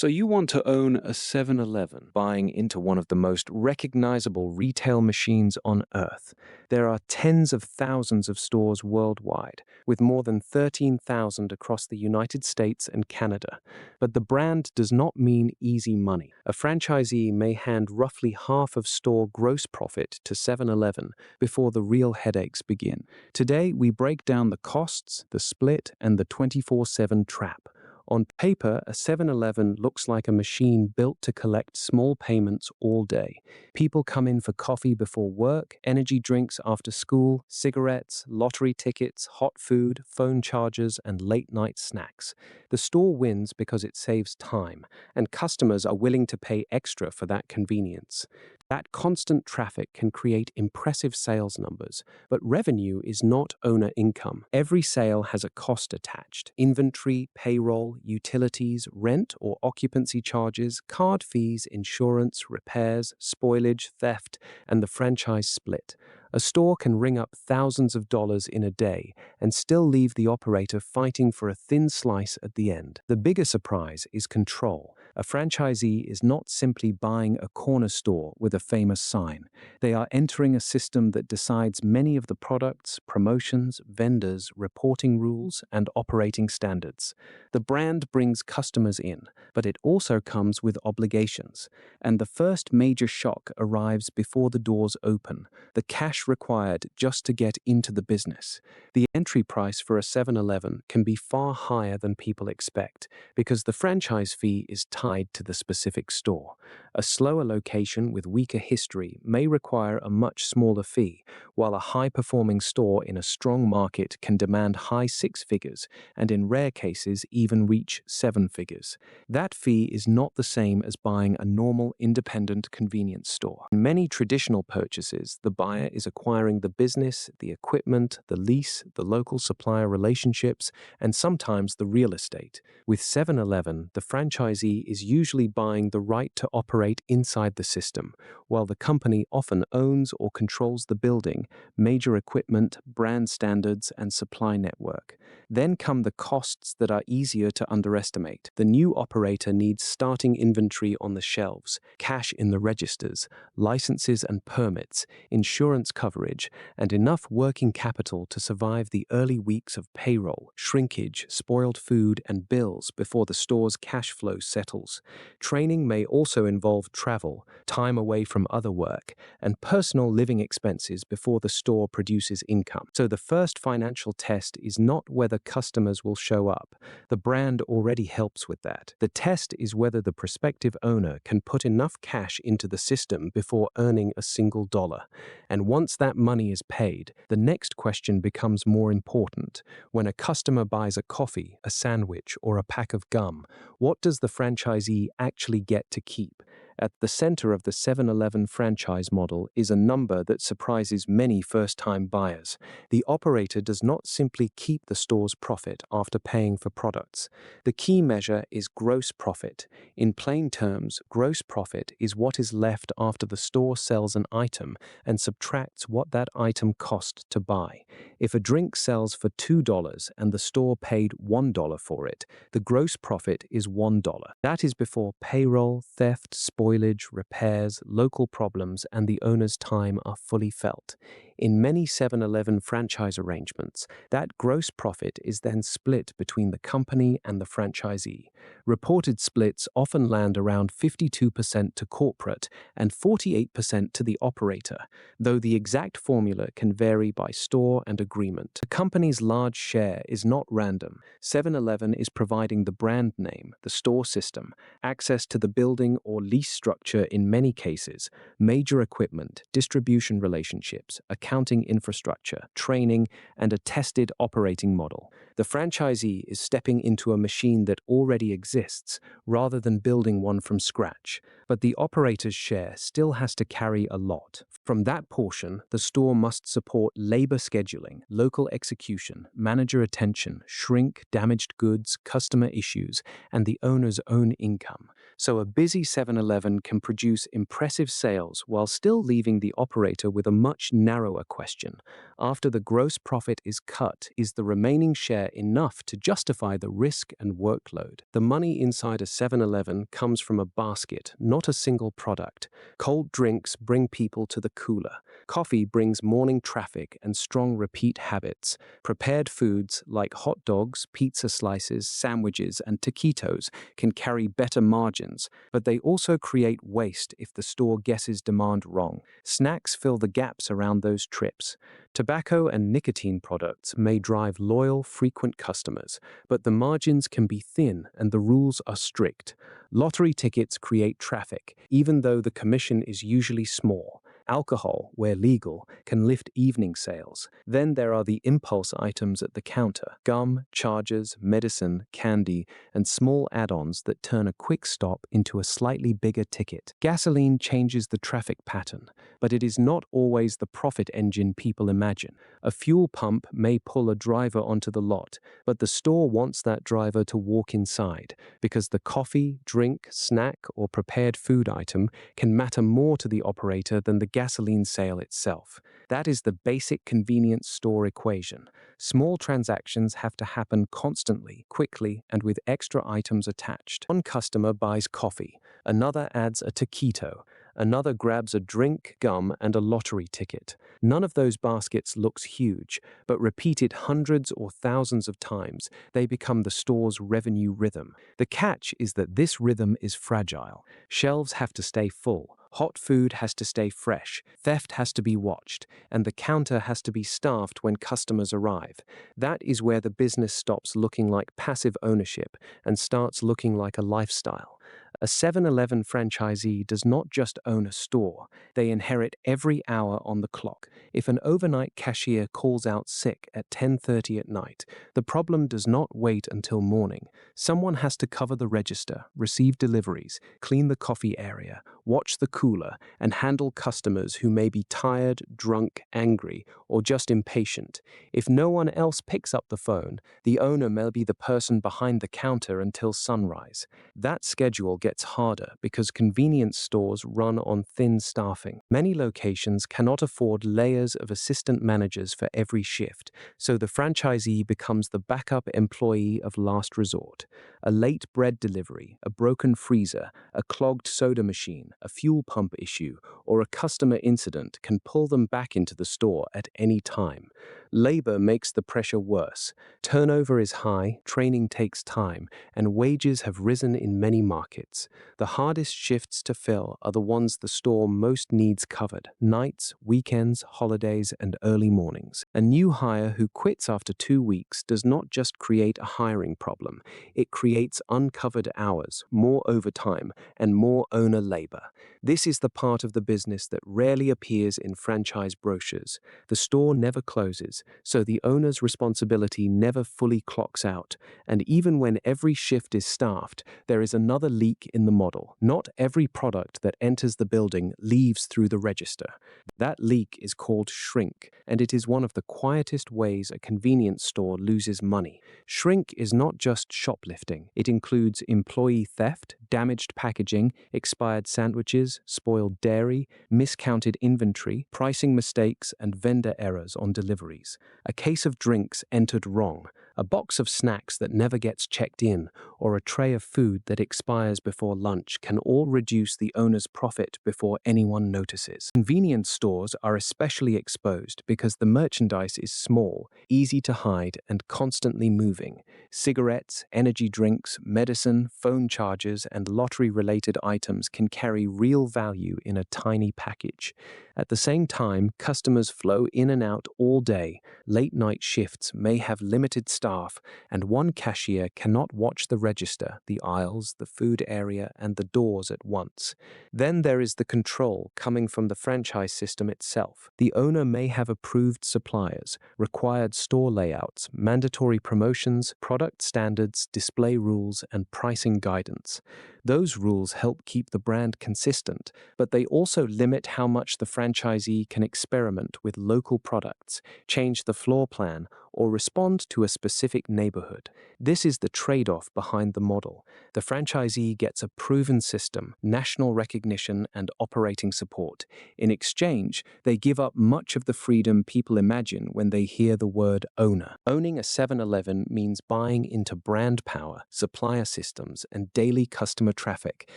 So you want to own a 7-Eleven, buying into one of the most recognizable retail machines on earth. There are tens of thousands of stores worldwide, with more than 13,000 across the United States and Canada. But the brand does not mean easy money. A franchisee may hand roughly half of store gross profit to 7-Eleven before the real headaches begin. Today, we break down the costs, the split, and the 24/7 trap. On paper, a 7-Eleven looks like a machine built to collect small payments all day. People come in for coffee before work, energy drinks after school, cigarettes, lottery tickets, hot food, phone chargers, and late-night snacks. The store wins because it saves time, and customers are willing to pay extra for that convenience. That constant traffic can create impressive sales numbers, but revenue is not owner income. Every sale has a cost attached: inventory, payroll, utilities, rent or occupancy charges, card fees, insurance, repairs, spoilage, theft, and the franchise split. A store can ring up thousands of dollars in a day and still leave the operator fighting for a thin slice at the end. The bigger surprise is control. A franchisee is not simply buying a corner store with a famous sign. They are entering a system that decides many of the products, promotions, vendors, reporting rules, and operating standards. The brand brings customers in, but it also comes with obligations. And the first major shock arrives before the doors open: the cash required just to get into the business. The entry price for a 7-Eleven can be far higher than people expect because the franchise fee is tied to the specific store. A slower location with weaker history may require a much smaller fee, while a high-performing store in a strong market can demand high six figures and in rare cases even reach seven figures. That fee is not the same as buying a normal independent convenience store. In many traditional purchases, the buyer is acquiring the business, the equipment, the lease, the local supplier relationships, and sometimes the real estate. With 7-Eleven, the franchisee is usually buying the right to operate inside the system, while the company often owns or controls the building, major equipment, brand standards, and supply network. Then come the costs that are easier to underestimate. The new operator needs starting inventory on the shelves, cash in the registers, licenses and permits, insurance coverage, and enough working capital to survive the early weeks of payroll, shrinkage, spoiled food, and bills before the store's cash flow settles. Training may also involve travel, time away from other work, and personal living expenses before the store produces income. So the first financial test is not whether customers will show up. The brand already helps with that. The test is whether the prospective owner can put enough cash into the system before earning a single dollar. And once that money is paid, the next question becomes more important. When a customer buys a coffee, a sandwich, or a pack of gum, what does the franchisee actually get to keep? At the center of the 7-Eleven franchise model is a number that surprises many first-time buyers. The operator does not simply keep the store's profit after paying for products. The key measure is gross profit. In plain terms, gross profit is what is left after the store sells an item and subtracts what that item cost to buy. If a drink sells for $2 and the store paid $1 for it, the gross profit is $1. That is before payroll, theft, spoilage, repairs, local problems, and the owner's time are fully felt. In many 7-Eleven franchise arrangements, that gross profit is then split between the company and the franchisee. Reported splits often land around 52% to corporate and 48% to the operator, though the exact formula can vary by store and agreement. The company's large share is not random. 7-Eleven is providing the brand name, the store system, access to the building or lease structure in many cases, major equipment, distribution relationships, accounting infrastructure, training, and a tested operating model. The franchisee is stepping into a machine that already exists rather than building one from scratch, but the operator's share still has to carry a lot. From that portion, the store must support labor scheduling, local execution, manager attention, shrink, damaged goods, customer issues, and the owner's own income. So a busy 7-Eleven can produce impressive sales while still leaving the operator with a much narrower question. After the gross profit is cut, is the remaining share enough to justify the risk and workload? The money inside a 7-Eleven comes from a basket, not a single product. Cold drinks bring people to the cooler. Coffee brings morning traffic and strong repeat habits. Prepared foods like hot dogs, pizza slices, sandwiches, and taquitos can carry better margins, but they also create waste if the store guesses demand wrong. Snacks fill the gaps around those trips. Tobacco and nicotine products may drive loyal, frequent customers, but the margins can be thin and the rules are strict. Lottery tickets create traffic, even though the commission is usually small. Alcohol, where legal, can lift evening sales. Then there are the impulse items at the counter: gum, chargers, medicine, candy, and small add-ons that turn a quick stop into a slightly bigger ticket. Gasoline changes the traffic pattern, but it is not always the profit engine people imagine. A fuel pump may pull a driver onto the lot, but the store wants that driver to walk inside, because the coffee, drink, snack, or prepared food item can matter more to the operator than the gasoline sale itself. That is the basic convenience store equation. Small transactions have to happen constantly, quickly, and with extra items attached. One customer buys coffee, another adds a taquito, another grabs a drink, gum, and a lottery ticket. None of those baskets looks huge, but repeated hundreds or thousands of times, they become the store's revenue rhythm. The catch is that this rhythm is fragile. Shelves have to stay full. Hot food has to stay fresh, theft has to be watched, and the counter has to be staffed when customers arrive. That is where the business stops looking like passive ownership and starts looking like a lifestyle. A 7-Eleven franchisee does not just own a store, they inherit every hour on the clock. If an overnight cashier calls out sick at 10:30 at night, the problem does not wait until morning. Someone has to cover the register, receive deliveries, clean the coffee area, watch the cooler, and handle customers who may be tired, drunk, angry, or just impatient. If no one else picks up the phone, the owner may be the person behind the counter until sunrise. That schedule gets harder because convenience stores run on thin staffing. Many locations cannot afford layers of assistant managers for every shift, so the franchisee becomes the backup employee of last resort. A late bread delivery, a broken freezer, a clogged soda machine, a fuel pump issue, or a customer incident can pull them back into the store at any time. Labor makes the pressure worse. Turnover is high, training takes time, and wages have risen in many markets. The hardest shifts to fill are the ones the store most needs covered: nights, weekends, holidays, and early mornings. A new hire who quits after 2 weeks does not just create a hiring problem, it creates uncovered hours, more overtime, and more owner labor. This is the part of the business that rarely appears in franchise brochures. The store never closes, so the owner's responsibility never fully clocks out, and even when every shift is staffed, there is another leak in the model. Not every product that enters the building leaves through the register. That leak is called shrink, and it is one of the quietest ways a convenience store loses money. Shrink is not just shoplifting. It includes employee theft, damaged packaging, expired sandwiches, spoiled dairy, miscounted inventory, pricing mistakes, and vendor errors on deliveries. A case of drinks entered wrong, a box of snacks that never gets checked in, or a tray of food that expires before lunch can all reduce the owner's profit before anyone notices. Convenience stores are especially exposed because the merchandise is small, easy to hide, and constantly moving. Cigarettes, energy drinks, medicine, phone chargers, and lottery-related items can carry real value in a tiny package. At the same time, customers flow in and out all day. Late-night shifts may have limited staff, and one cashier cannot watch the register, the aisles, the food area, and the doors at once. Then there is the control coming from the franchise system itself. The owner may have approved suppliers, required store layouts, mandatory promotions, product standards, display rules, and pricing guidance. Those rules help keep the brand consistent, but they also limit how much the franchisee can experiment with local products, change the floor plan, or respond to a specific neighborhood. This is the trade-off behind the model. The franchisee gets a proven system, national recognition, and operating support. In exchange, they give up much of the freedom people imagine when they hear the word owner. Owning a 7-Eleven means buying into brand power, supplier systems, and daily customer traffic,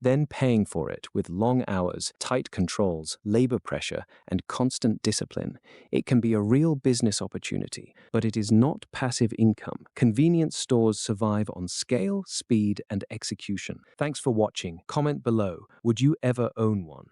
then paying for it with long hours, tight controls, labor pressure, and constant discipline. It can be a real business opportunity, but it is not passive income. Convenience stores survive on scale, speed, and execution. Thanks for watching. Comment below. Would you ever own one?